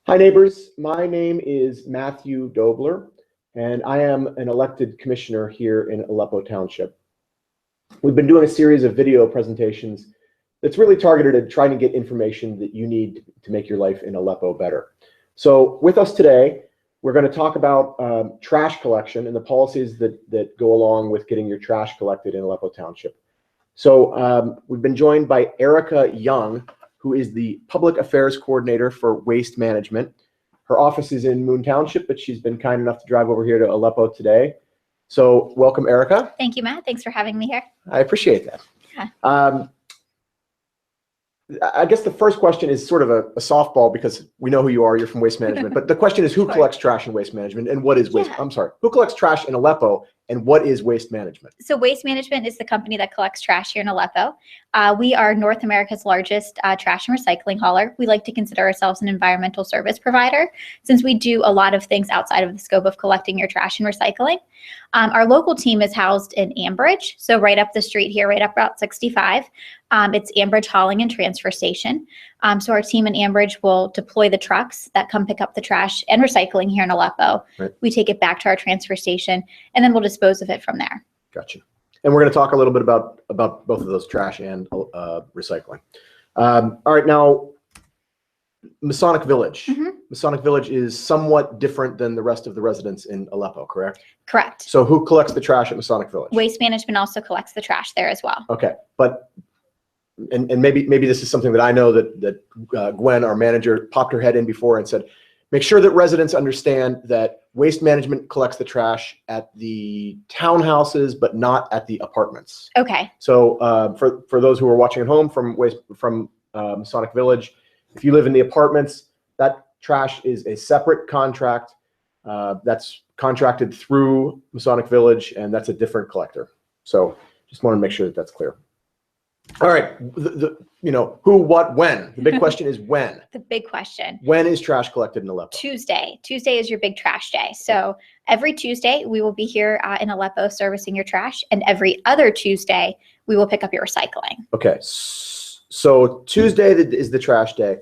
Hi, neighbors. My name is Matthew Dobler, and I am an elected commissioner here in Aleppo Township. We've been doing a series of video presentations that's really targeted at trying to get information that you need to make your life in Aleppo better. So with us today, we're going to talk about trash collection and the policies that go along with getting your trash collected in Aleppo Township. So we've been joined by Erica Young, who is the Public Affairs Coordinator for Waste Management. Her office is in Moon Township, but she's been kind enough to drive over here to Aleppo today. So welcome, Erica. Thank you, Matt. Thanks for having me here. I appreciate that. Yeah. I guess the first question is sort of a softball because we know who you are. You're from Waste Management. But the question is, who collects trash in Waste Management and what is waste? I'm sorry. Who collects trash in Aleppo and what is Waste Management? So Waste Management is the company that collects trash here in Aleppo. We are North America's largest trash and recycling hauler. We like to consider ourselves an environmental service provider since we do a lot of things outside of the scope of collecting your trash and recycling. Our local team is housed in Ambridge, so right up the street here, right up Route 65. It's Ambridge Hauling and Transfer Station. So our team in Ambridge will deploy the trucks that come pick up the trash and recycling here in Aleppo. Right. We take it back to our transfer station, and then we'll dispose of it from there. Gotcha. And we're going to talk a little bit about both of those, trash and recycling. All right, now, Masonic Village. Mm-hmm. Masonic Village is somewhat different than the rest of the residents in Aleppo, correct? Correct. So who collects the trash at Masonic Village? Waste Management also collects the trash there as well. Okay, but and maybe this is something that I know that Gwen, our manager, popped her head in before and said, make sure that residents understand that Waste Management collects the trash at the townhouses, but not at the apartments. Okay. So for those who are watching at home from Masonic Village, if you live in the apartments, that trash is a separate contract that's contracted through Masonic Village, and that's a different collector. So just want to make sure that that's clear. All right, who, what, when? The big question is when. The big question. When is trash collected in Aleppo? Tuesday. Tuesday is your big trash day. So every Tuesday, we will be here in Aleppo servicing your trash, and every other Tuesday, we will pick up your recycling. Okay, so Tuesday is the trash day.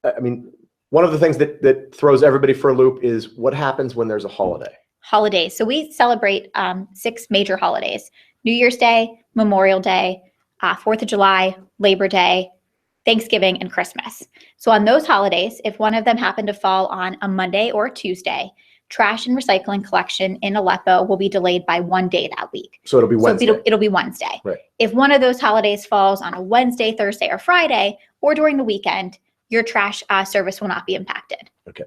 I mean, one of the things that throws everybody for a loop is what happens when there's a holiday. Holidays. So we celebrate 6 major holidays: New Year's Day, Memorial Day, 4th of July, Labor Day, Thanksgiving, and Christmas. So on those holidays, if one of them happened to fall on a Monday or a Tuesday, trash and recycling collection in Aleppo will be delayed by 1 day that week. So it'll be Wednesday. So it'll be Wednesday. Right. If one of those holidays falls on a Wednesday, Thursday, or Friday, or during the weekend, your trash service will not be impacted. Okay.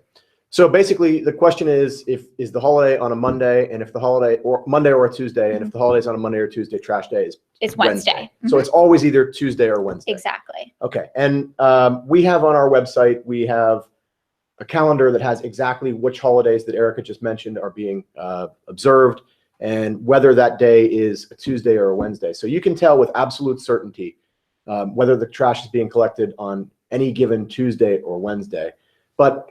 So basically, the question is the holiday on a Monday, and if the holiday or Monday or a Tuesday, and if the holiday's on a Monday or Tuesday, trash day is Wednesday. Mm-hmm. So it's always either Tuesday or Wednesday. Exactly. Okay. And we have on our website, we have a calendar that has exactly which holidays that Erica just mentioned are being observed and whether that day is a Tuesday or a Wednesday. So you can tell with absolute certainty whether the trash is being collected on any given Tuesday or Wednesday. But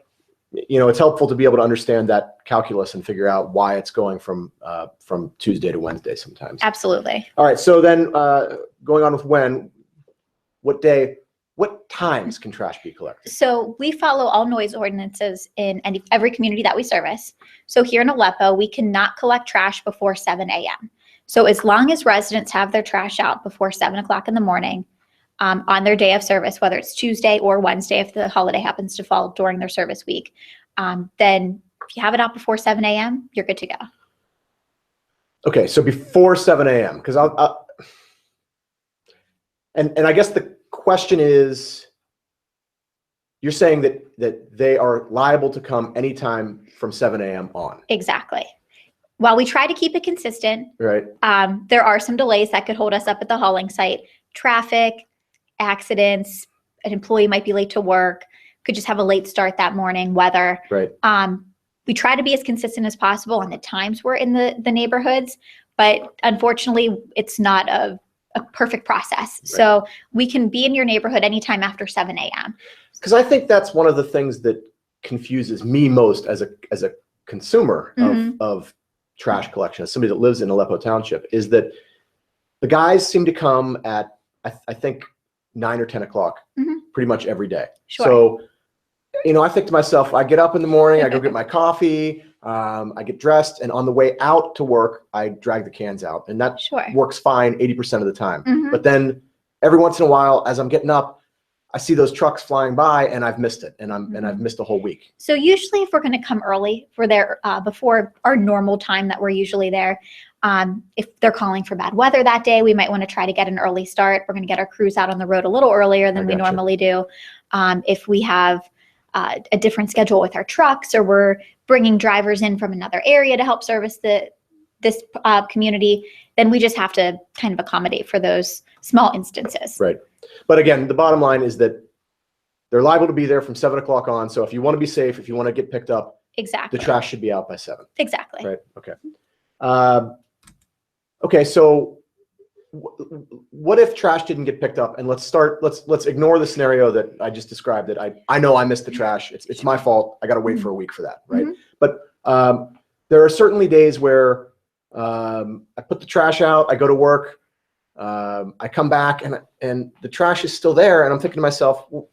it's helpful to be able to understand that calculus and figure out why it's going from Tuesday to Wednesday sometimes. Absolutely. All right. So then going on with what day, what times can trash be collected? So we follow all noise ordinances in every community that we service. So here in Aleppo, we cannot collect trash before 7 a.m. So as long as residents have their trash out before 7 o'clock in the morning, on their day of service, whether it's Tuesday or Wednesday, if the holiday happens to fall during their service week, then if you have it out before 7 a.m., you're good to go. Okay, so before 7 a.m., because and I guess the question is, you're saying that they are liable to come anytime from 7 a.m. on. Exactly. While we try to keep it consistent, right? There are some delays that could hold us up at the hauling site. Traffic, accidents, an employee might be late to work, could just have a late start that morning, weather. Right. We try to be as consistent as possible on the times we're in the neighborhoods, but unfortunately, it's not a perfect process. Right. So we can be in your neighborhood anytime after 7 a.m. Because I think that's one of the things that confuses me most as a consumer of trash collection, as somebody that lives in Aleppo Township, is that the guys seem to come at, I think, 9 or 10 o'clock pretty much every day. Sure. So I think to myself, I get up in the morning, I go get my coffee, I get dressed, and on the way out to work, I drag the cans out, and that Sure. works fine 80% of the time. Mhm. But then every once in a while, as I'm getting up, I see those trucks flying by, and I've missed it, and I've missed a whole week. So usually, if we're going to come early, we're there before our normal time that we're usually there. If they're calling for bad weather that day, we might want to try to get an early start. We're going to get our crews out on the road a little earlier than we normally do. If we have a different schedule with our trucks, or we're bringing drivers in from another area to help service this community, then we just have to kind of accommodate for those small instances. Right. But again, the bottom line is that they're liable to be there from 7 o'clock on. So if you want to be safe, if you want to get picked up, Exactly. the trash should be out by 7. Exactly. Right. Okay. Okay. So what if trash didn't get picked up? And let's ignore the scenario that I just described, that I know I missed the trash. It's my fault. I got to wait for a week for that. Right. Mhm. But there are certainly days where I put the trash out, I go to work, I come back, and the trash is still there, and I'm thinking to myself, well,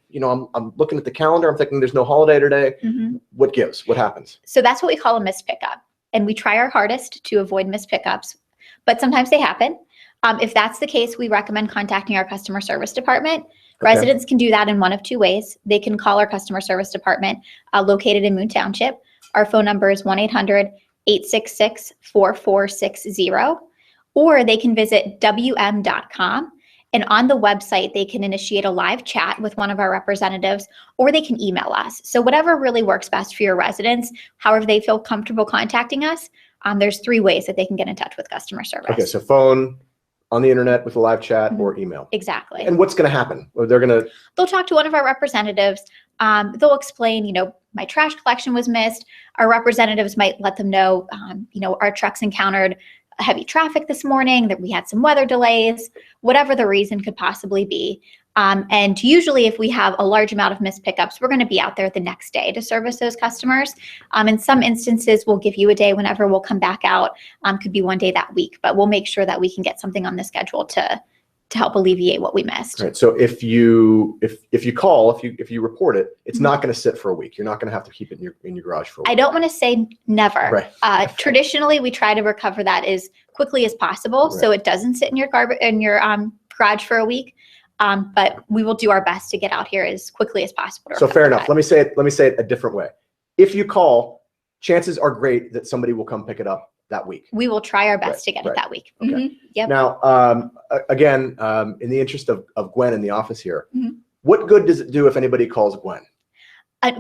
I'm looking at the calendar, I'm thinking there's no holiday today. Mhm. What gives? What happens? So that's what we call a missed pickup. And we try our hardest to avoid missed pickups, but sometimes they happen. If that's the case, we recommend contacting our customer service department. Okay. Residents can do that in one of two ways. They can call our customer service department located in Moon Township. Our phone number is 1-800-866-4460, or they can visit wm.com. And on the website, they can initiate a live chat with one of our representatives, or they can email us. So whatever really works best for your residents, however they feel comfortable contacting us, there's 3 ways that they can get in touch with customer service. Okay, so phone, on the internet with a live chat, or email. Exactly. And what's going to happen? Well, They'll talk to one of our representatives. They'll explain, my trash collection was missed. Our representatives might let them know, our trucks encountered heavy traffic this morning, that we had some weather delays, whatever the reason could possibly be. And usually if we have a large amount of missed pickups, we're going to be out there the next day to service those customers. In some instances, we'll give you a day whenever we'll come back out. Could be one day that week, but we'll make sure that we can get something on the schedule to help alleviate what we missed. Right. So if you call, if you report it, it's not going to sit for a week. You're not going to have to keep it in your garage for a week. I don't want to say never. Right. Traditionally, we try to recover that as quickly as possible, so it doesn't sit in your garage for a week. But we will do our best to get out here as quickly as possible. So fair enough. Let me say it a different way. If you call, chances are great that somebody will come pick it up that week. We will try our best to get it that week. Okay. Mm-hmm. Yep. Now, again, in the interest of Gwen in the office here, Mhm. what good does it do if anybody calls Gwen?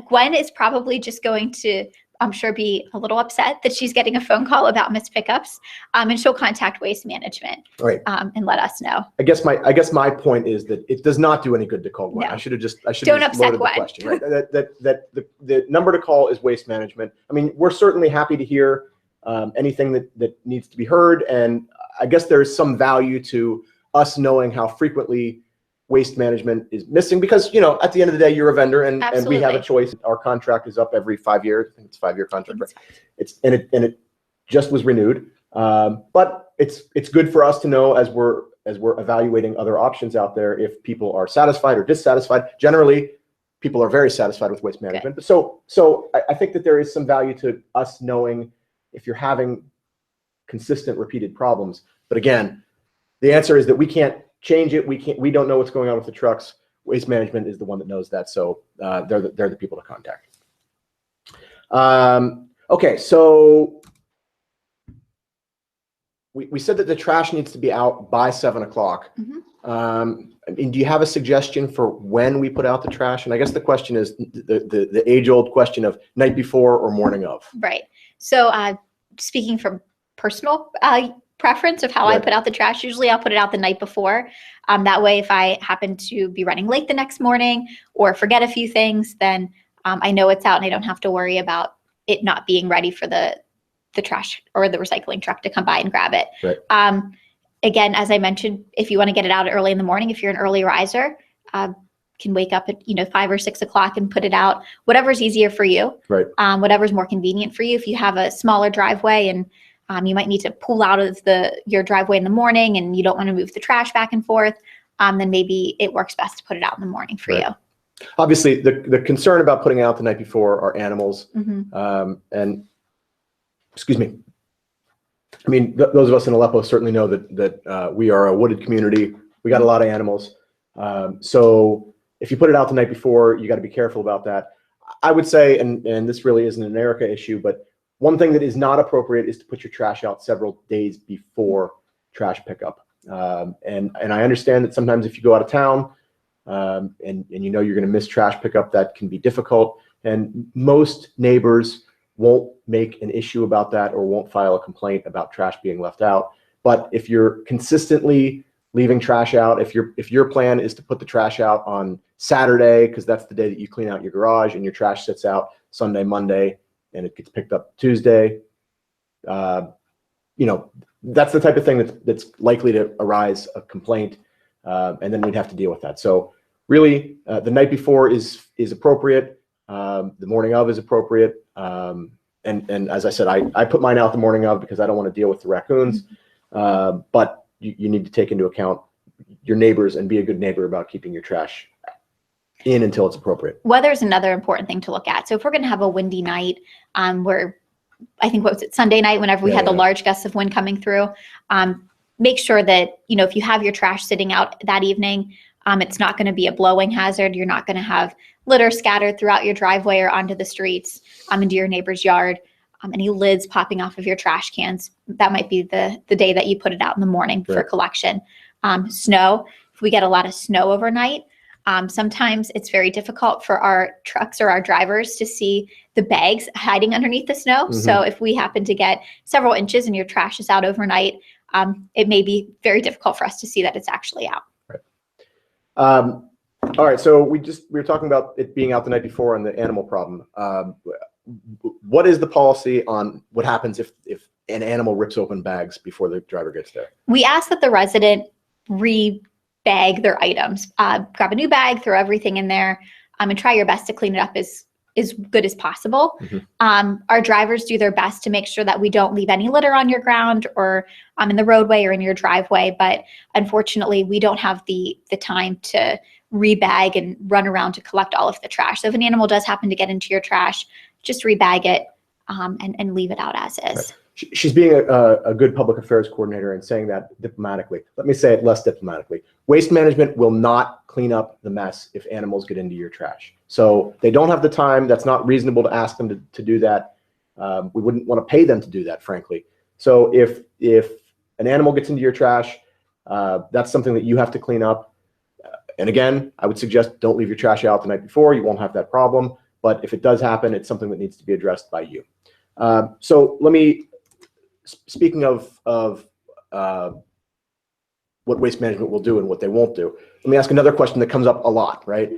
Gwen is probably just going to, I'm sure, be a little upset that she's getting a phone call about missed pickups, and she'll contact Waste Management, Right. And let us know. I guess my point is that it does not do any good to call Gwen. No. I should have just Don't upset loaded Gwen. the question. Right. that the number to call is Waste Management. I mean, we're certainly happy to hear anything that needs to be heard, and I guess there's some value to us knowing how frequently Waste Management is missing, because at the end of the day, you're a vendor, and we have a choice. Our contract is up every 5 years. I think it's a 5-year contract, right? It just was renewed, but it's good for us to know as we're evaluating other options out there, if people are satisfied or dissatisfied. Generally, people are very satisfied with Waste Management. But so I think that there is some value to us knowing if you're having consistent, repeated problems. But again, the answer is that we can't change it. We don't know what's going on with the trucks. Waste Management is the one that knows that. So they're the people to contact. Okay, so we said that the trash needs to be out by 7 o'clock. Do you have a suggestion for when we put out the trash? And I guess the question is the age-old question of night before or morning of. Right. So speaking from personal preference of how I put out the trash, usually I'll put it out the night before. That way, if I happen to be running late the next morning or forget a few things, then I know it's out and I don't have to worry about it not being ready for the trash or the recycling truck to come by and grab it. Right. Again, as I mentioned, if you want to get it out early in the morning, if you're an early riser, can wake up at 5 or 6 o'clock and put it out. Whatever's easier for you. Right. Whatever's more convenient for you. If you have a smaller driveway and you might need to pull out of your driveway in the morning and you don't want to move the trash back and forth, then maybe it works best to put it out in the morning for you. Obviously, the concern about putting out the night before are animals. And excuse me. I mean, those of us in Aleppo certainly know that we are a wooded community. We got a lot of animals. So if you put it out the night before, you got to be careful about that. I would say, and this really isn't an Erica issue, but one thing that is not appropriate is to put your trash out several days before trash pickup. And I understand that sometimes if you go out of town and you know you're going to miss trash pickup, that can be difficult. And most neighbors won't make an issue about that or won't file a complaint about trash being left out. But if you're consistently leaving trash out, if your plan is to put the trash out on Saturday, because that's the day that you clean out your garage, and your trash sits out Sunday, Monday, and it gets picked up Tuesday, you know, that's the type of thing that's likely to arise a complaint, and then we'd have to deal with that. So really, the night before is appropriate. The morning of is appropriate. And as I said, I put mine out the morning of because I don't want to deal with the raccoons. But you need to take into account your neighbors and be a good neighbor about keeping your trash in until it's appropriate. Weather is another important thing to look at. So if we're going to have a windy night, where I think, what was it, Sunday night, whenever we had the large gusts of wind coming through, make sure that, you know, if you have your trash sitting out that evening, it's not going to be a blowing hazard. You're not going to have litter scattered throughout your driveway or onto the streets, into your neighbor's yard. Any lids popping off of your trash cans, that might be the day that you put it out in the morning for collection. Snow, if we get a lot of snow overnight, sometimes it's very difficult for our trucks or our drivers to see the bags hiding underneath the snow. So if we happen to get several inches and your trash is out overnight, it may be very difficult for us to see that it's actually out. All right, so we were talking about it being out the night before and the animal problem. What is the policy on what happens if an animal rips open bags before the driver gets there? We ask that the resident re-bag their items. Grab a new bag, throw everything in there, and try your best to clean it up as good as possible. Our drivers do their best to make sure that we don't leave any litter on your ground or in the roadway or in your driveway, but unfortunately we don't have the time to rebag and run around to collect all of the trash. So if an animal does happen to get into your trash, just rebag it and leave it out as is. Right. She's being a good public affairs coordinator and saying that diplomatically. Let me say it less diplomatically. Waste management will not clean up the mess if animals get into your trash. So they don't have the time. That's not reasonable to ask them to do that. We wouldn't want to pay them to do that, frankly. So if an animal gets into your trash, that's something that you have to clean up. And again, I would suggest don't leave your trash out the night before. You won't have that problem. But if it does happen, it's something that needs to be addressed by you. So let me, speaking of what waste management will do and what they won't do, let me ask another question that comes up a lot, right?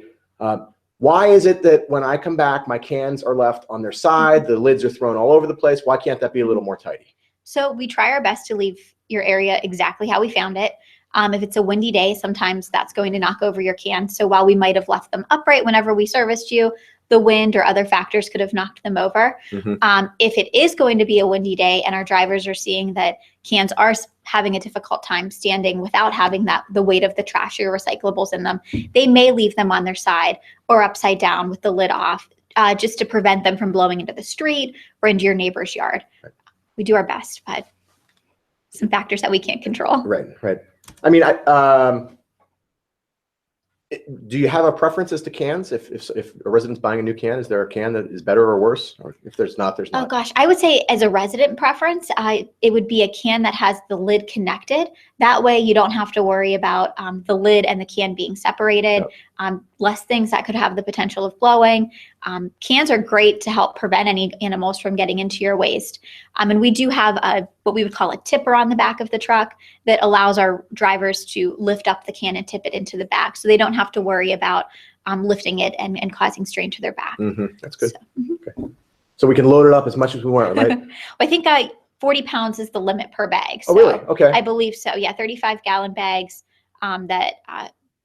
Why is it that when I come back, my cans are left on their side, the lids are thrown all over the place? Why can't that be a little more tidy? So we try our best to leave your area exactly how we found it. If it's a windy day, sometimes that's going to knock over your cans. So while we might have left them upright whenever we serviced you, the wind or other factors could have knocked them over. If it is going to be a windy day and our drivers are seeing that cans are having a difficult time standing without having the weight of the trash or recyclables in them, they may leave them on their side or upside down with the lid off, just to prevent them from blowing into the street or into your neighbor's yard. Right. We do our best, but some factors that we can't control. Right. I mean, do you have a preference as to cans? If a resident's buying a new can, is there a can that is better or worse? Or if there's not, there's not? Oh gosh, I would say as a resident preference, it would be a can that has the lid connected. That way you don't have to worry about the lid and the can being separated. Less things that could have the potential of blowing. Cans are great to help prevent any animals from getting into your waste. And we do have what we would call a tipper on the back of the truck that allows our drivers to lift up the can and tip it into the back, so they don't have to worry about lifting it and causing strain to their back. That's good. Okay. So we can load it up as much as we want, right? I think 40 pounds is the limit per bag. So oh, really? Okay. I believe so. Yeah, 35-gallon bags that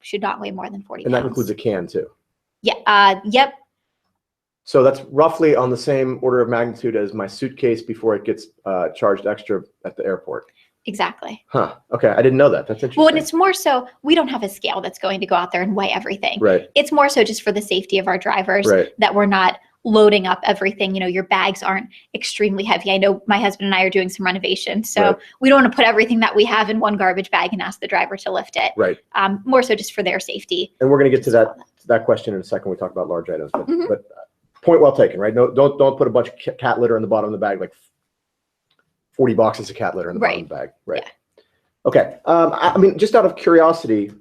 should not weigh more than 40 pounds. And that includes a can too? Yeah. Yep. So that's roughly on the same order of magnitude as my suitcase before it gets charged extra at the airport. Exactly. Huh. Okay. I didn't know that. That's interesting. Well, and it's more so we don't have a scale that's going to go out there and weigh everything. Right. It's more so just for the safety of our drivers Right. that we're not loading up everything. You know, your bags aren't extremely heavy. I know my husband and I are doing some renovations, so Right. we don't want to put everything that we have in one garbage bag and ask the driver to lift it. Right. More so just for their safety. And we're going to get to that question in a second when we talk about large items. But, Mhm. but point well taken, right? No, don't put a bunch of cat litter in the bottom of the bag, like 40 boxes of cat litter in the bottom of the bag. Right. Yeah. Okay. I mean, just out of curiosity,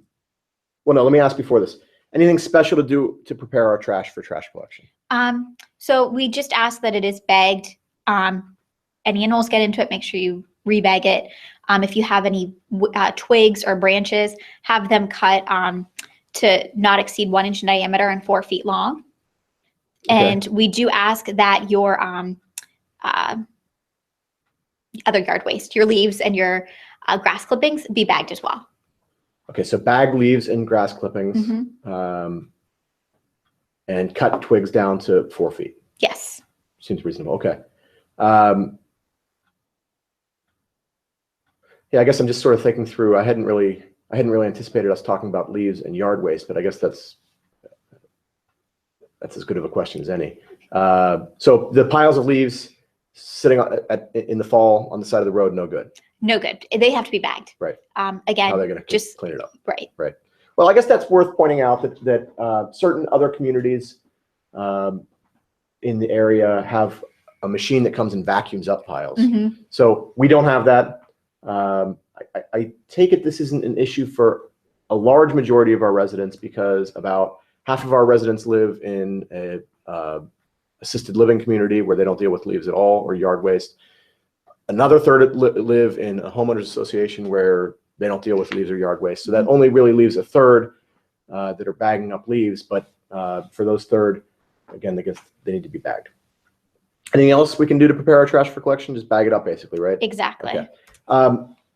well, no, let me ask before this. Anything special to do to prepare our trash for trash collection? So we just ask that it is bagged. Any animals get into it, make sure you rebag it. If you have any twigs or branches, have them cut to not exceed 1 inch in diameter and 4 feet long. Okay. And we do ask that your other yard waste, your leaves and your grass clippings be bagged as well. Okay, so bag leaves and grass clippings, and cut twigs down to 4 feet. Yes. Seems reasonable. Okay. Yeah, I guess I'm just sort of thinking through. I hadn't really anticipated us talking about leaves and yard waste, but I guess that's as good of a question as any. So the piles of leaves sitting in the fall on the side of the road, no good. No good. They have to be bagged. Right. Again, how they're going to just clean it up. Right. Right. Well, I guess that's worth pointing out that certain other communities in the area have a machine that comes and vacuums up piles. So we don't have that. I take it this isn't an issue for a large majority of our residents because about half of our residents live in a assisted living community where they don't deal with leaves at all or yard waste. Another third live in a homeowners association where they don't deal with leaves or yard waste. So that only really leaves a third that are bagging up leaves. But for those third, again, they need to be bagged. Anything else we can do to prepare our trash for collection? Just bag it up, basically, right? Exactly. Okay.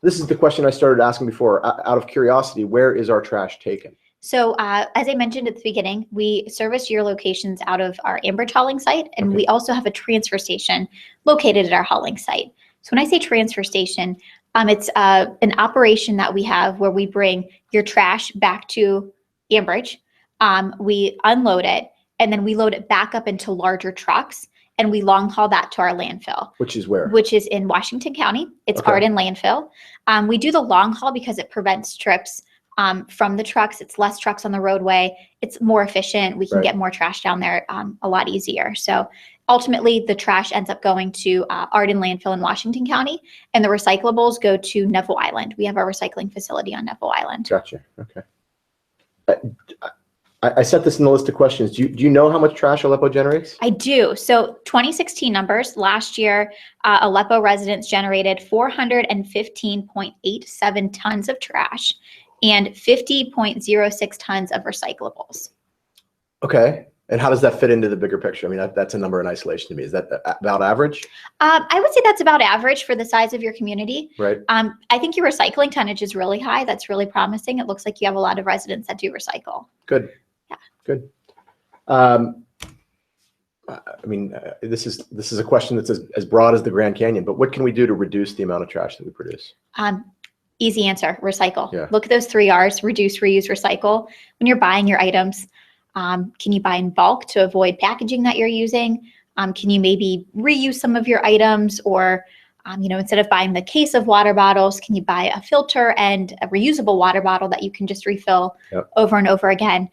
This is the question I started asking before. Out of curiosity, where is our trash taken? So as I mentioned at the beginning, we service your locations out of our Ambridge hauling site, and we also have a transfer station located at our hauling site. So when I say transfer station, it's an operation that we have where we bring your trash back to Ambridge, we unload it, and then we load it back up into larger trucks, and we long haul that to our landfill. Which is where? Which is in Washington County. It's Arden Landfill. We do the long haul because it prevents trips from the trucks. It's less trucks on the roadway. It's more efficient. We can get more trash down there a lot easier. So ultimately, the trash ends up going to Arden Landfill in Washington County, and the recyclables go to Neville Island. We have our recycling facility on Neville Island. Gotcha. Okay. I set this in the list of questions. Do you know how much trash Aleppo generates? I do. So 2016 numbers, last year, Aleppo residents generated 415.87 tons of trash and 50.06 tons of recyclables. Okay. And how does that fit into the bigger picture? I mean, that's a number in isolation to me. Is that about average? I would say that's about average for the size of your community. Right. I think your recycling tonnage is really high. That's really promising. It looks like you have a lot of residents that do recycle. Good. Yeah. Good. I mean, this is a question that's as broad as the Grand Canyon, but what can we do to reduce the amount of trash that we produce? Easy answer, recycle. Yeah. Look at those 3 R's, reduce, reuse, recycle. When you're buying your items, can you buy in bulk to avoid packaging that you're using? Can you maybe reuse some of your items, or instead of buying the case of water bottles, can you buy a filter and a reusable water bottle that you can just refill over and over again?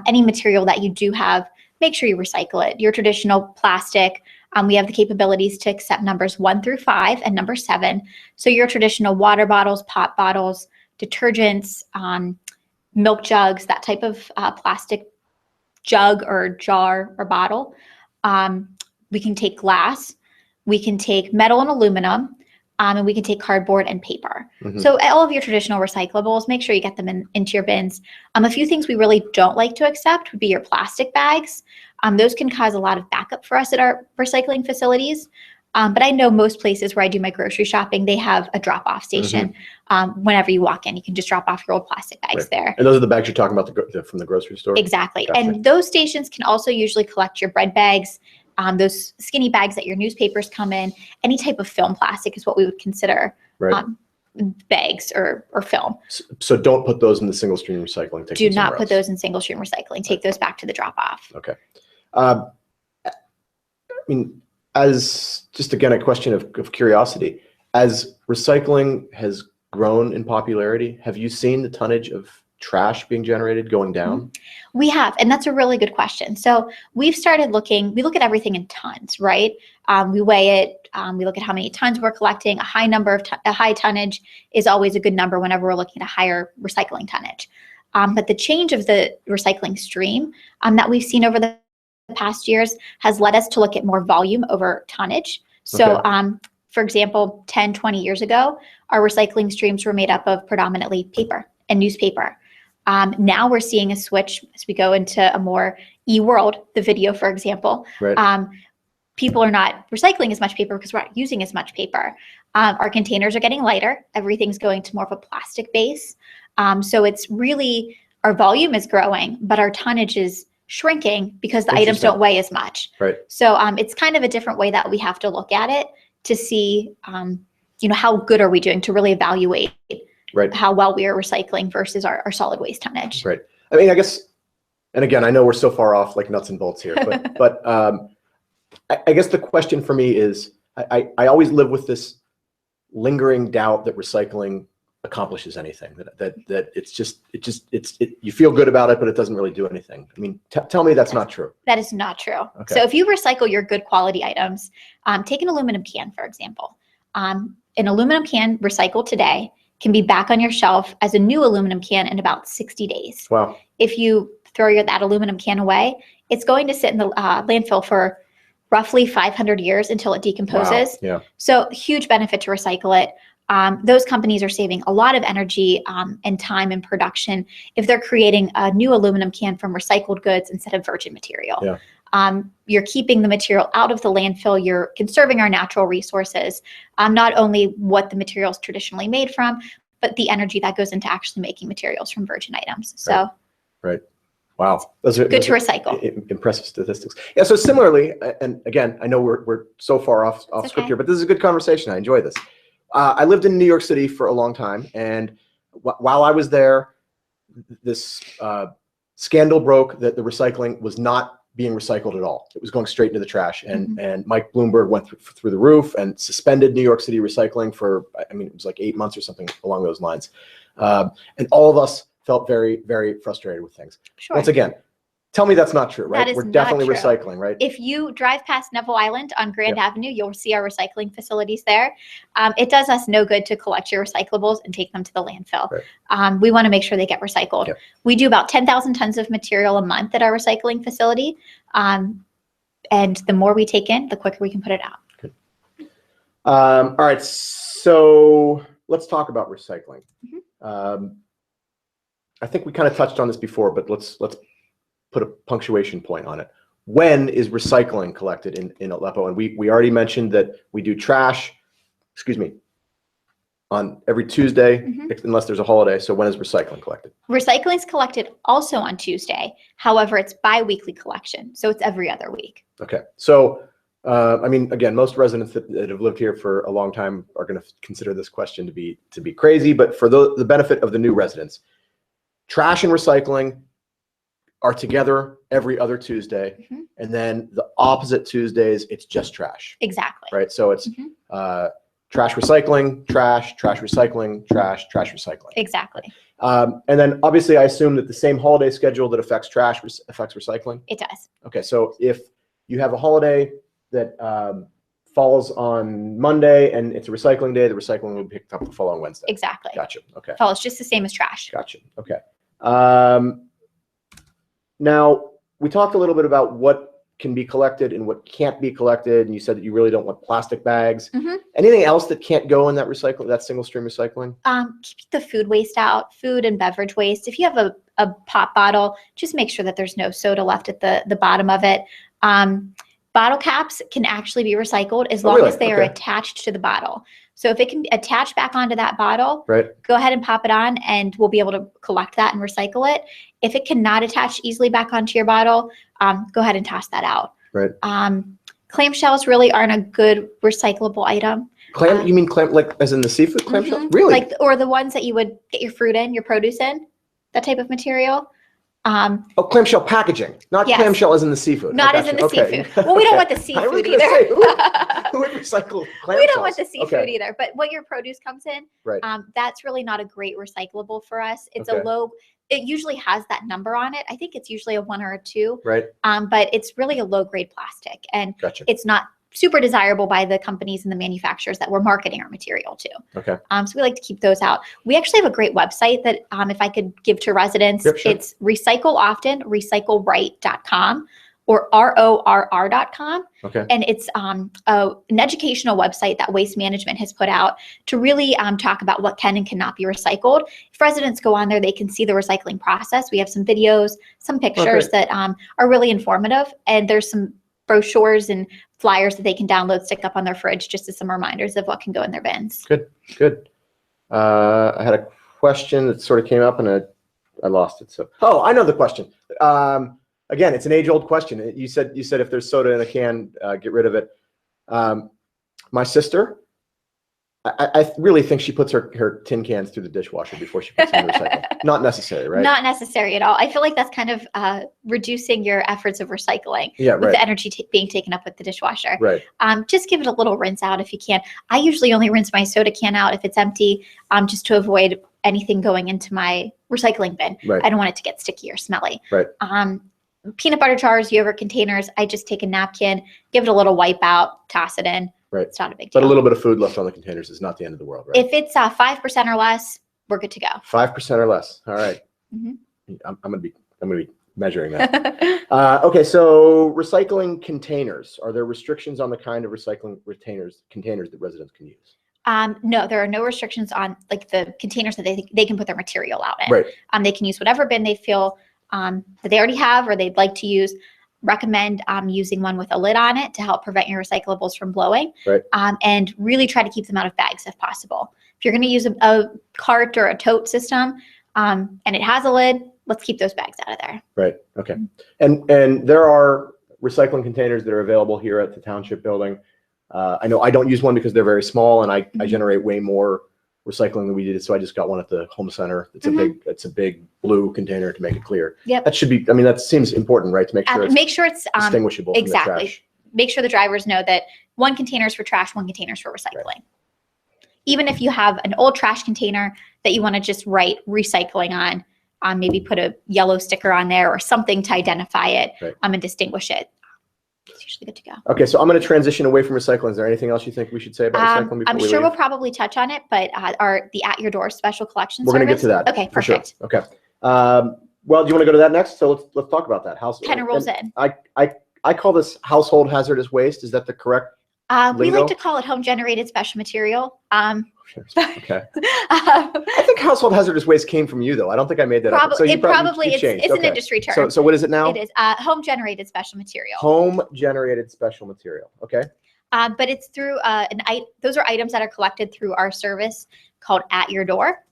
Any material that you do have, make sure you recycle it. Your traditional plastic, we have the capabilities to accept numbers 1 through 5 and number 7. So your traditional water bottles, pop bottles, detergents, milk jugs, that type of plastic jug or jar or bottle. We can take glass, we can take metal and aluminum, and we can take cardboard and paper. So all of your traditional recyclables, make sure you get them into your bins. A few things we really don't like to accept would be your plastic bags. Those can cause a lot of backup for us at our recycling facilities. But I know most places where I do my grocery shopping, they have a drop-off station. Whenever you walk in, you can just drop off your old plastic bags there. And those are the bags you're talking about from the grocery store? Exactly. Gotcha. And those stations can also usually collect your bread bags, those skinny bags that your newspapers come in. Any type of film plastic is what we would consider bags or film. So don't put those in the single stream recycling. Do not put those in single stream recycling. Take those back to the drop off. Okay. I mean, as just again, a question of curiosity, as recycling has grown in popularity, have you seen the tonnage of trash being generated going down? We have, and that's a really good question. So we've started looking, we look at everything in tons, right? We weigh it, we look at how many tons we're collecting. A high tonnage is always a good number whenever we're looking at a higher recycling tonnage. But the change of the recycling stream that we've seen over the past years has led us to look at more volume over tonnage. So for example, 10, 20 years ago, our recycling streams were made up of predominantly paper and newspaper. Now we're seeing a switch as we go into a more e-world, the video, for example. Right. People are not recycling as much paper because we're not using as much paper. Our containers are getting lighter. Everything's going to more of a plastic base. So it's really, our volume is growing, but our tonnage is shrinking because the items don't weigh as much. Right. So it's kind of a different way that we have to look at it to see, how good are we doing to really evaluate how well we are recycling versus our solid waste tonnage. Right. I mean, I guess, and again, I know we're so far off like nuts and bolts here, but I guess the question for me is, I always live with this lingering doubt that recycling accomplishes anything, that it's you feel good about it, but it doesn't really do anything. I mean, tell me that's not true. That is not true. Okay. So if you recycle your good quality items, take an aluminum can, for example. An aluminum can recycled today can be back on your shelf as a new aluminum can in about 60 days. Wow. If you throw that aluminum can away, it's going to sit in the landfill for roughly 500 years until it decomposes. Wow. Yeah. So huge benefit to recycle it. Those companies are saving a lot of energy and time in production if they're creating a new aluminum can from recycled goods instead of virgin material. Yeah. You're keeping the material out of the landfill. You're conserving our natural resources, not only what the material is traditionally made from, but the energy that goes into actually making materials from virgin items. So, right. Wow, those are good to recycle. Impressive statistics. Yeah. So similarly, and again, I know we're so far off script here, but this is a good conversation. I enjoy this. I lived in New York City for a long time, and while I was there, this scandal broke that the recycling was not being recycled at all. It was going straight into the trash, and Mike Bloomberg went through the roof and suspended New York City recycling for, I mean, it was like 8 months or something along those lines. And all of us felt very, very frustrated with things. Sure. Once again, tell me that's not true, right? That is We're definitely not true. recycling, right? If you drive past Neville Island on Grand Avenue, you'll see our recycling facilities there. It does us no good to collect your recyclables and take them to the landfill. Right. We want to make sure they get recycled. Yep. We do about 10,000 tons of material a month at our recycling facility. And the more we take in, the quicker we can put it out. Good. All right, so let's talk about recycling. I think we kind of touched on this before, but let's put a punctuation point on it. When is recycling collected in Aleppo? And we already mentioned that we do trash, on every Tuesday, unless there's a holiday. So when is recycling collected? Recycling is collected also on Tuesday. However, it's bi-weekly collection. So it's every other week. Okay. So, I mean, again, most residents that have lived here for a long time are going to consider this question to be crazy. But for the benefit of the new residents, trash and recycling are together every other Tuesday, and then the opposite Tuesdays, it's just trash. Exactly. Right. So it's trash recycling, trash recycling, trash recycling. Exactly. And then obviously, I assume that the same holiday schedule that affects trash affects recycling. It does. Okay. So if you have a holiday that falls on Monday and it's a recycling day, the recycling will be picked up the following Wednesday. Exactly. Gotcha. Okay. Follows just the same as trash. Gotcha. Okay. Now, we talked a little bit about what can be collected and what can't be collected, and you said that you really don't want plastic bags. Anything else that can't go in that single stream recycling? Keep the food waste out, food and beverage waste. If you have a pop bottle, just make sure that there's no soda left at the bottom of it. Bottle caps can actually be recycled as long as they are attached to the bottle. So if it can attach back onto that bottle, go ahead and pop it on, and we'll be able to collect that and recycle it. If it cannot attach easily back onto your bottle, go ahead and toss that out. Right. Clamshells really aren't a good recyclable item. Clam? You mean clam, like as in the seafood clamshell? Really? Like, or the ones that you would get your fruit in, your produce in, that type of material. Oh, clamshell packaging, not Yes. clamshell as in the seafood. Not as in the seafood. Well, we don't want the I was seafood gonna either. say, who would recycle clamshells? We don't want the seafood Okay. either. But what your produce comes in, Right. that's really not a great recyclable for us. It's Okay. a low. It usually has that number on it. I think it's usually a 1 or a 2. Right. But it's really a low grade plastic, and Gotcha. it's not super desirable by the companies and the manufacturers that we're marketing our material to. Okay. So we like to keep those out. We actually have a great website that, if I could give to residents, Yep, sure. it's recycleoften.recycleright.com or RORR.com. Okay. And it's an educational website that Waste Management has put out to really talk about what can and cannot be recycled. If residents go on there, they can see the recycling process. We have some videos, some pictures that are really informative, and there's some brochures and flyers that they can download, stick up on their fridge, just as some reminders of what can go in their bins. Good, good. I had a question that sort of came up and I lost it. So, oh, I know the question. Again, it's an age-old question. You said if there's soda in a can, get rid of it. My sister, I really think she puts her tin cans through the dishwasher before she puts them in the recycle. Not necessary, right? Not necessary at all. I feel like that's kind of reducing your efforts of recycling with the energy being taken up with the dishwasher. Right. Just give it a little rinse out if you can. I usually only rinse my soda can out if it's empty, just to avoid anything going into my recycling bin. Right. I don't want it to get sticky or smelly. Right. Peanut butter jars, yogurt containers, I just take a napkin, give it a little wipe out, toss it in. Right. It's not a big deal. But a little bit of food left on the containers is not the end of the world, right? If it's 5% or less, we're good to go. 5% or less. All right. Mm-hmm. I'm gonna be measuring that. Okay, so recycling containers. Are there restrictions on the kind of recycling containers that residents can use? No, there are no restrictions on like the containers that they can put their material out in. Right. They can use whatever bin they feel that they already have or they'd like to use. Recommend using one with a lid on it to help prevent your recyclables from blowing. Right. And really try to keep them out of bags if possible. If you're going to use a cart or a tote system and it has a lid, let's keep those bags out of there. Right. Okay. And there are recycling containers that are available here at the township building. I know I don't use one because they're very small and I generate way more recycling than we did. So I just got one at the home center. It's a big blue container to make it clear. Yep. That should be, I mean, that seems important, right? To make sure it's distinguishable exactly. from the trash. Make sure the drivers know that one container is for trash, one container is for recycling. Right. Even if you have an old trash container that you want to just write recycling on, maybe put a yellow sticker on there or something to identify it and distinguish it. It's usually good to go. Okay, so I'm going to transition away from recycling. Is there anything else you think we should say about recycling before I'm sure we'll probably touch on it, but the At Your Door special collection service. We're going to get to that. Okay, perfect. Sure. Okay. Well, do you want to go to that next? So let's talk about that. Kind of rolls in. I call this household hazardous waste. Is that the correct we like to call it home generated special material. Okay. I think household hazardous waste came from you, though. I don't think I made that up. So it's an industry term. So what is it now? It is home generated special material. Home generated special material. Okay. But it's through those are items that are collected through our service called At Your Door.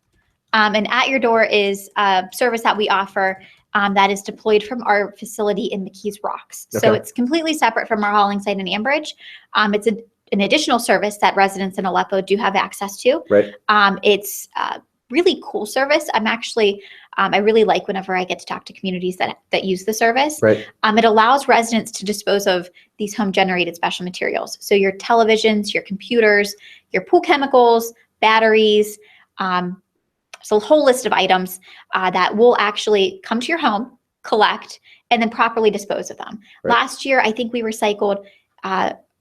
And At Your Door is a service that we offer that is deployed from our facility in McKees Rocks. Okay. So it's completely separate from our hauling site in Ambridge. It's an additional service that residents in Aleppo do have access to. Right. It's a really cool service. I really like whenever I get to talk to communities that use the service. Right. It allows residents to dispose of these home generated special materials. So your televisions, your computers, your pool chemicals, batteries, so a whole list of items that will actually come to your home, collect, and then properly dispose of them. Right. Last year, I think we recycled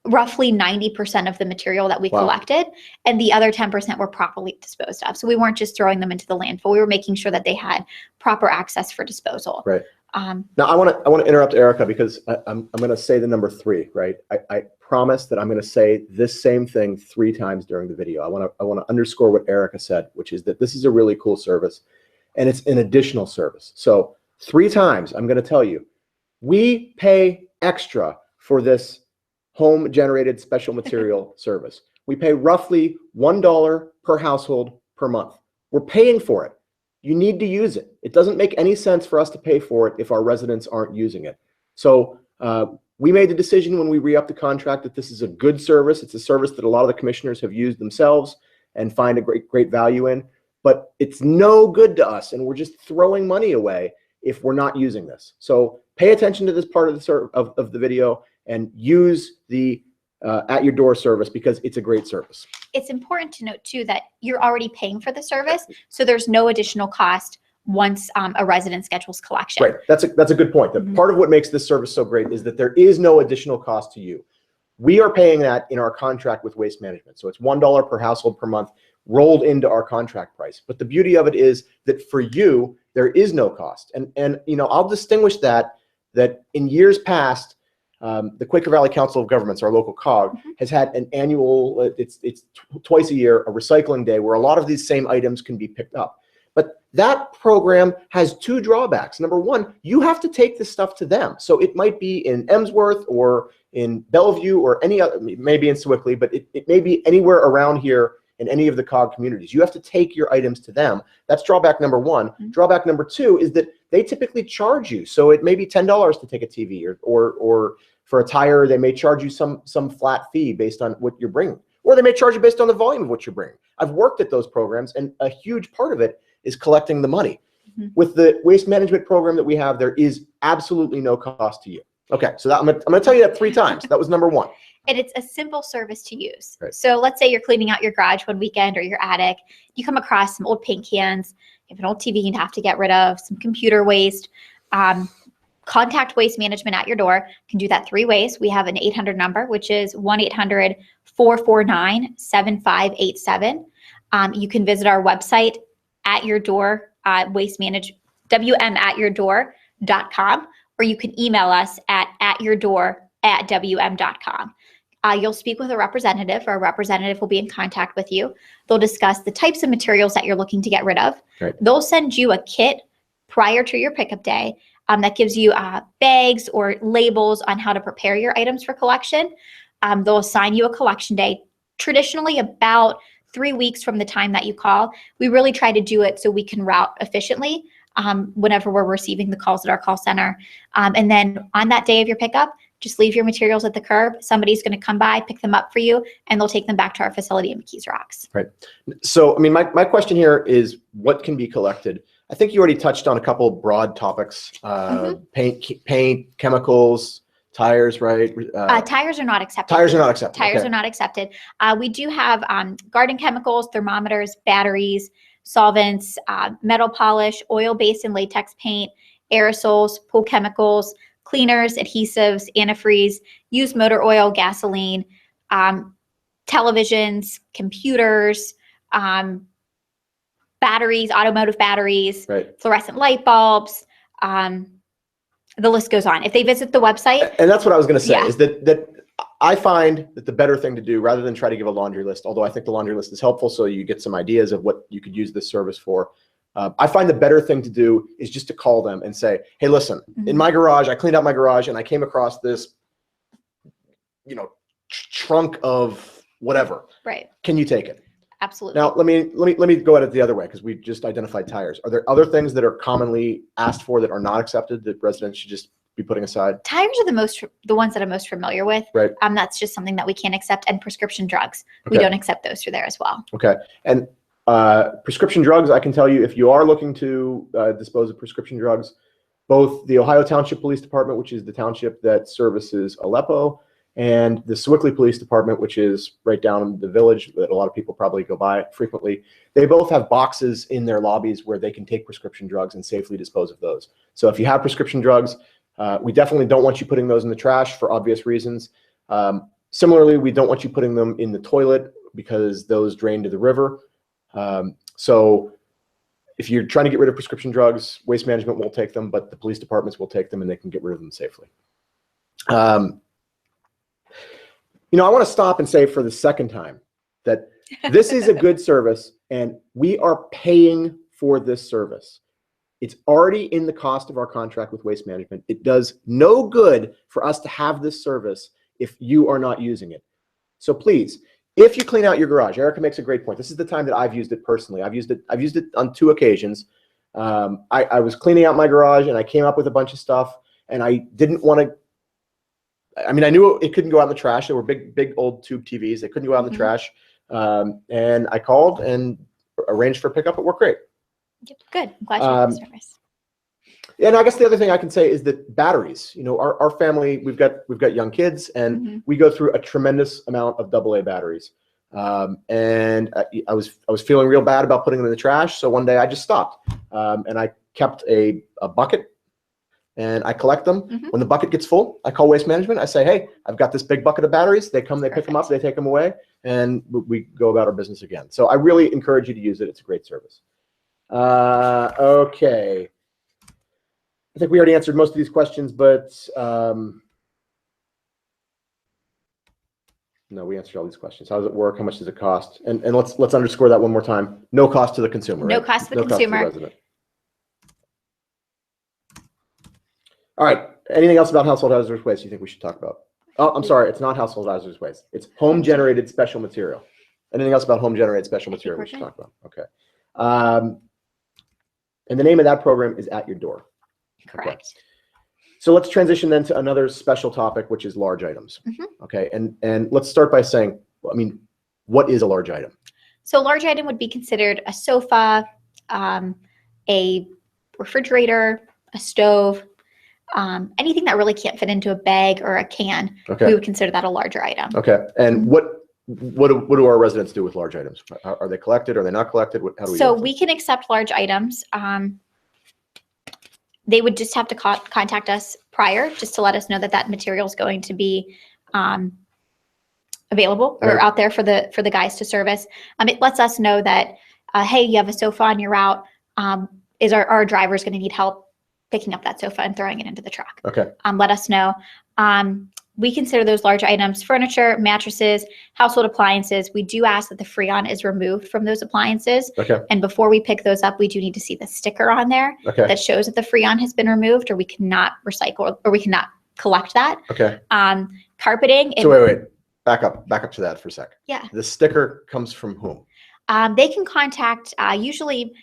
roughly 90% of the material that we collected, and the other 10% were properly disposed of. So we weren't just throwing them into the landfill. We were making sure that they had proper access for disposal. Right. Now I want to interrupt Erica because I'm going to say the number 3. Right. I promise that I'm going to say this same thing 3 times during the video. I want to underscore what Erica said, which is that this is a really cool service, and it's an additional service. So 3 times I'm going to tell you, we pay extra for this home generated special material service. We pay roughly $1 per household per month. We're paying for it. You need to use it. It doesn't make any sense for us to pay for it if our residents aren't using it. So We made the decision when we re-upped the contract that this is a good service. It's a service that a lot of the commissioners have used themselves and find a great value in. But it's no good to us, and we're just throwing money away if we're not using this. So pay attention to this part of the video and use the at your door service, because it's a great service. It's important to note too that you're already paying for the service, so there's no additional cost once a resident schedules collection. Right. That's a good point. That part of what makes this service so great is that there is no additional cost to you. We are paying that in our contract with Waste Management. So it's $1 per household per month rolled into our contract price. But the beauty of it is that for you, there is no cost. And you know, I'll distinguish that in years past, the Quaker Valley Council of Governments, our local COG, has had an annual, it's twice a year, a recycling day where a lot of these same items can be picked up. But that program has two drawbacks. Number one, you have to take this stuff to them. So it might be in Emsworth or in Bellevue or any other, maybe in Sewickley, but it may be anywhere around here in any of the COG communities. You have to take your items to them. That's drawback number one. Drawback number two is that they typically charge you. So it may be $10 to take a TV, or for a tire, they may charge you some flat fee based on what you're bringing, or they may charge you based on the volume of what you're bringing. I've worked at those programs, and a huge part of it is collecting the money. With the waste management program that we have, there is absolutely no cost to you. Okay, so I'm gonna tell you that 3 times. That was number one. And it's a simple service to use. Right. So let's say you're cleaning out your garage one weekend or your attic. You come across some old paint cans, you have an old TV you'd have to get rid of, some computer waste. Contact Waste Management at your door. You can do that 3 ways. We have an 800 number, which is 1-800-449-7587. You can visit our website, at your door, wmatyourdoor.com, or you can email us at yourdoor@wm.com. You'll speak with a representative, or a representative will be in contact with you. They'll discuss the types of materials that you're looking to get rid of. Right. They'll send you a kit prior to your pickup day that gives you bags or labels on how to prepare your items for collection. They'll assign you a collection day, traditionally about 3 weeks from the time that you call. We really try to do it so we can route efficiently whenever we're receiving the calls at our call center. And then on that day of your pickup, just leave your materials at the curb. Somebody's going to come by, pick them up for you, and they'll take them back to our facility in McKees Rocks. Right. So, I mean, my question here is, what can be collected? I think you already touched on a couple of broad topics: paint, chemicals, tires, right? Tires are not accepted. Tires are not accepted. Tires are not accepted. We do have garden chemicals, thermometers, batteries, solvents, metal polish, oil-based and latex paint, aerosols, pool chemicals, cleaners, adhesives, antifreeze, used motor oil, gasoline, televisions, computers, batteries, automotive batteries, right, fluorescent light bulbs. The list goes on. If they visit the website. And that's what I was going to say, yeah. is that I find that the better thing to do, rather than try to give a laundry list, although I think the laundry list is helpful so you get some ideas of what you could use this service for, I find the better thing to do is just to call them and say, hey, listen, in my garage, I cleaned out my garage and I came across this, you know, trunk of whatever. Right. Can you take it? Absolutely. Now, let me go at it the other way, because we just identified tires. Are there other things that are commonly asked for that are not accepted that residents should just be putting aside? Tires are the ones that I'm most familiar with. Right. That's just something that we can't accept, and prescription drugs. Okay. We don't accept those through there as well. Okay. And prescription drugs, I can tell you, if you are looking to dispose of prescription drugs, both the Ohio Township Police Department, which is the township that services Aleppo, and the Sewickley Police Department, which is right down in the village that a lot of people probably go by frequently, they both have boxes in their lobbies where they can take prescription drugs and safely dispose of those. So if you have prescription drugs, we definitely don't want you putting those in the trash for obvious reasons. Similarly, we don't want you putting them in the toilet because those drain to the river. So if you're trying to get rid of prescription drugs, Waste Management will take them, but the police departments will take them and they can get rid of them safely. You know, I want to stop and say for the second time that this is a good service and we are paying for this service. It's already in the cost of our contract with Waste Management. It does no good for us to have this service if you are not using it. So please, if you clean out your garage, Erica makes a great point. This is the time that I've used it personally. I've used it on 2 occasions. I was cleaning out my garage and I came up with a bunch of stuff and I didn't want to I mean, I knew it couldn't go out in the trash. There were big old tube TVs. They couldn't go out in the trash. And I called and arranged for pickup. It worked great. Good. I'm glad you had the service. And I guess the other thing I can say is that batteries, you know, our family, we've got young kids, and we go through a tremendous amount of AA batteries. And I was feeling real bad about putting them in the trash. So one day I just stopped, and I kept a bucket, and I collect them. When the bucket gets full, I call Waste Management. I say, hey, I've got this big bucket of batteries. They come, they pick them up, they take them away, and we go about our business again. So I really encourage you to use it. It's a great service. Okay. I think we already answered most of these questions, but no, we answered all these questions. How does it work? How much does it cost? And let's underscore that one more time. No cost to the consumer. No right? cost to the consumer. Cost to the resident. All right. Anything else about household hazardous waste you think we should talk about? Oh, I'm sorry. It's not household hazardous waste. It's home generated special material. Anything else about home generated special material we should talk about? Okay. And the name of that program is At Your Door. Correct. Okay. So let's transition then to another special topic, which is large items. Okay. And let's start by saying, I mean, what is a large item? So a large item would be considered a sofa, a refrigerator, a stove, anything that really can't fit into a bag or a can. Okay. We would consider that a larger item. Okay. And what do our residents do with large items? Are they collected? Are they not collected? How do we? So we can accept large items. They would just have to contact us prior, just to let us know that that material is going to be available or out there for the guys to service. It lets us know that, hey, you have a sofa on your route. Is our driver's going to need help picking up that sofa and throwing it into the truck? Okay. Let us know. We consider those large items furniture, mattresses, household appliances. We do ask that the Freon is removed from those appliances. Okay. And before we pick those up, we do need to see the sticker on there that shows that the Freon has been removed, or we cannot recycle, or we cannot collect that. Okay. Carpeting. So wait. Back up to that for a sec. Yeah. The sticker comes from whom? They can contact usually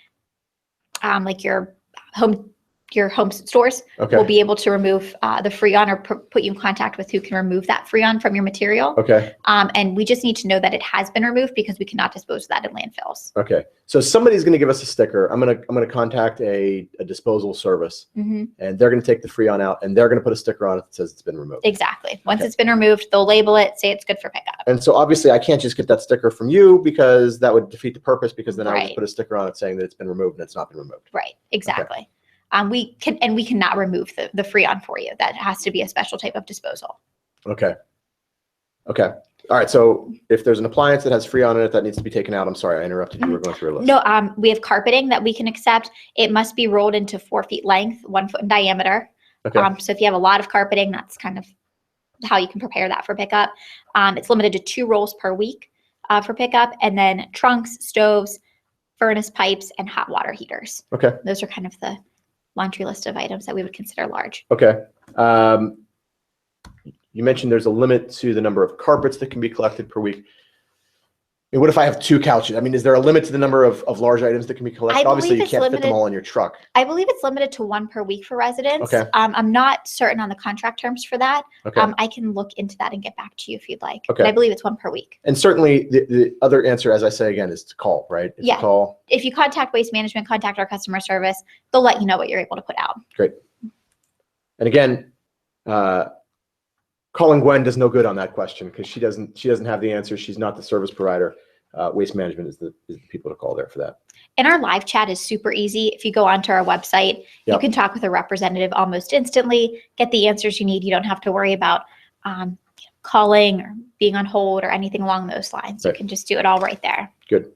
like your home stores will be able to remove the Freon, or put you in contact with who can remove that Freon from your material. Okay. And we just need to know that it has been removed, because we cannot dispose of that in landfills. Okay. So somebody's going to give us a sticker. I'm gonna contact a disposal service, and they're going to take the Freon out, and they're going to put a sticker on it that says it's been removed. Exactly. Once it's been removed, they'll label it, say it's good for pickup. And so obviously I can't just get that sticker from you, because that would defeat the purpose, because then I would just put a sticker on it saying that it's been removed and it's not been removed. Right. Exactly. Okay. We cannot remove the Freon for you. That has to be a special type of disposal. Okay. Okay. All right. So if there's an appliance that has Freon in it that needs to be taken out, I'm sorry, I interrupted you. We were going through a list. No, we have carpeting that we can accept. It must be rolled into 4 feet length, 1 foot in diameter. Okay. So if you have a lot of carpeting, that's kind of how you can prepare that for pickup. It's limited to 2 rolls per week for pickup, and then trunks, stoves, furnace pipes, and hot water heaters. Okay. Those are kind of the laundry list of items that we would consider large. Okay. You mentioned there's a limit to the number of carpets that can be collected per week. I mean, what if I have 2 couches? I mean, is there a limit to the number of large items that can be collected? Obviously, you can't fit them all in your truck. I believe it's limited to 1 per week for residents. Okay. I'm not certain on the contract terms for that. Okay. I can look into that and get back to you if you'd like. Okay. But I believe it's 1 per week. And certainly the other answer, as I say again, is to call, right? It's yeah. To call. If you contact Waste Management, contact our customer service, they'll let you know what you're able to put out. Great. And again, calling Gwen does no good on that question, because she doesn't have the answer. She's not the service provider. Waste Management is the people to call there for that. And our live chat is super easy. If you go onto our website, you can talk with a representative almost instantly, get the answers you need. You don't have to worry about calling or being on hold or anything along those lines. Right. You can just do it all right there. Good.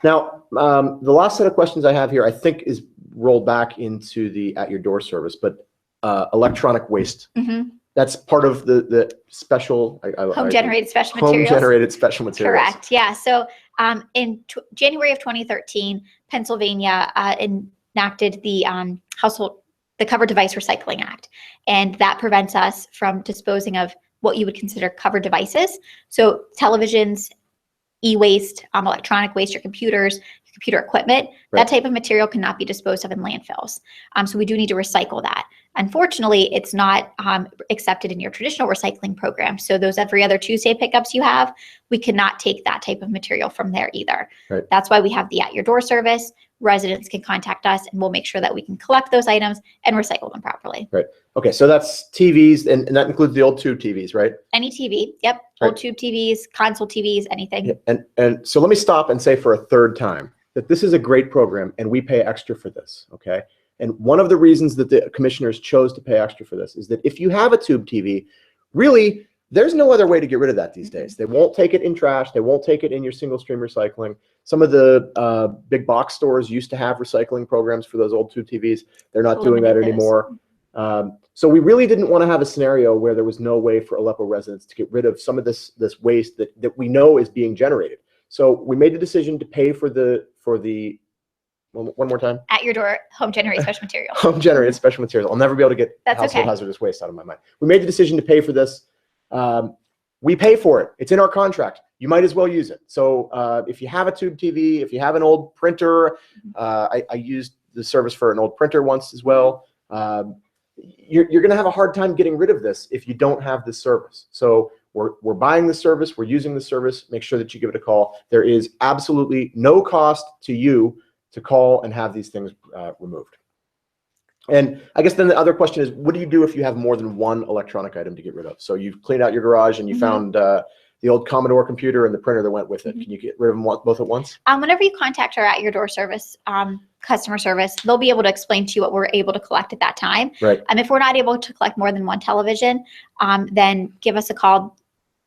Now, the last set of questions I have here, I think, is rolled back into the At Your Door service, but electronic waste. Mm-hmm. That's part of the special home-generated special materials. Home-generated special materials. Correct. Yeah. So in January of 2013, Pennsylvania enacted the Covered Device Recycling Act, and that prevents us from disposing of what you would consider covered devices. So televisions, e-waste, electronic waste, your computers, your computer equipment, that type of material cannot be disposed of in landfills. So we do need to recycle that. Unfortunately, it's not accepted in your traditional recycling program. So those every other Tuesday pickups you have, we cannot take that type of material from there either. Right. That's why we have the at your door service. Residents can contact us and we'll make sure that we can collect those items and recycle them properly. Right. Okay, so that's TVs, and that includes the old tube TVs, right? Any TV, yep. Right. Old tube TVs, console TVs, anything. Yeah. And so let me stop and say for a third time that this is a great program and we pay extra for this, okay? And one of the reasons that the commissioners chose to pay extra for this is that if you have a tube TV, really, there's no other way to get rid of that these days. They won't take it in trash. They won't take it in your single stream recycling. Some of the big box stores used to have recycling programs for those old tube TVs. They're not doing that anymore. So we really didn't want to have a scenario where there was no way for Aleppo residents to get rid of some of this waste that we know is being generated. So we made the decision to pay for the one more time. At your door, home generated special material. Home generated special material. I'll never be able to get household hazardous waste out of my mind. We made the decision to pay for this. We pay for it. It's in our contract. You might as well use it. So if you have a tube TV, if you have an old printer, I used the service for an old printer once as well. You're going to have a hard time getting rid of this if you don't have this service. So we're buying the service. We're using the service. Make sure that you give it a call. There is absolutely no cost to you to call and have these things removed. And I guess then the other question is, what do you do if you have more than one electronic item to get rid of? So you've cleaned out your garage and you found the old Commodore computer and the printer that went with it. Can you get rid of them both at once? Whenever you contact our at your door service, customer service, they'll be able to explain to you what we're able to collect at that time. Right. If we're not able to collect more than one television, then give us a call.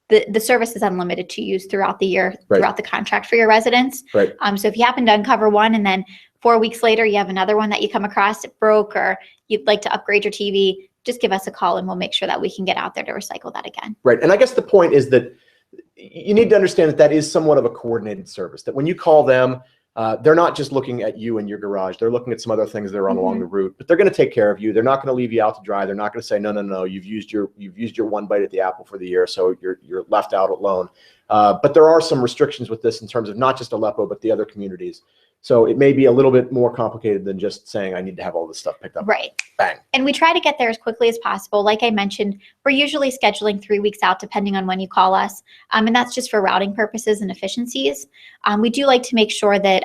The service is unlimited to use throughout the year, throughout the contract for your residents. Right. So if you happen to uncover one and then 4 weeks later you have another one that you come across, it broke, or you'd like to upgrade your TV, just give us a call and we'll make sure that we can get out there to recycle that again. Right. And I guess the point is that you need to understand that that is somewhat of a coordinated service, that when you call them, they're not just looking at you and your garage. They're looking at some other things that are on along the route, but they're going to take care of you. They're not going to leave you out to dry. They're not going to say, no, you've used your one bite at the apple for the year, so you're left out alone. But there are some restrictions with this in terms of not just Aleppo, but the other communities. So it may be a little bit more complicated than just saying I need to have all this stuff picked up. Right. Bang. And we try to get there as quickly as possible. Like I mentioned, we're usually scheduling 3 weeks out depending on when you call us. And that's just for routing purposes and efficiencies. We do like to make sure that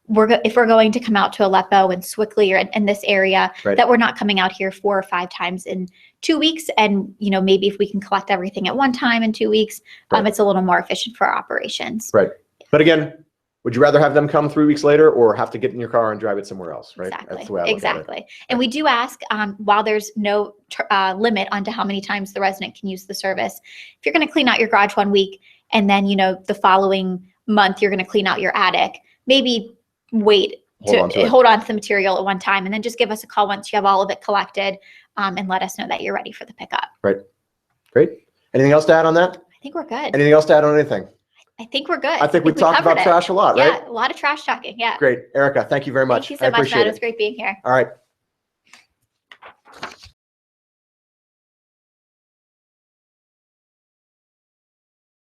if we're going to come out to Aleppo and Swickley or in this area, that we're not coming out here 4 or 5 times in 2 weeks. And maybe if we can collect everything at one time in 2 weeks, it's a little more efficient for our operations. Right. But again, would you rather have them come 3 weeks later or have to get in your car and drive it somewhere else, right? Exactly. That's the way I look at it. And we do ask, while there's no limit onto how many times the resident can use the service, if you're going to clean out your garage 1 week and then, the following month you're going to clean out your attic, maybe wait hold on to the material at one time and then just give us a call once you have all of it collected and let us know that you're ready for the pickup. Right. Great. Anything else to add on that? I think we're good. Anything else to add on anything? I think we're good. I think we talked about trash a lot, right? Yeah, a lot of trash talking. Yeah. Great. Erica, thank you very much. Thank you so much, Matt. Appreciate It was great being here. All right.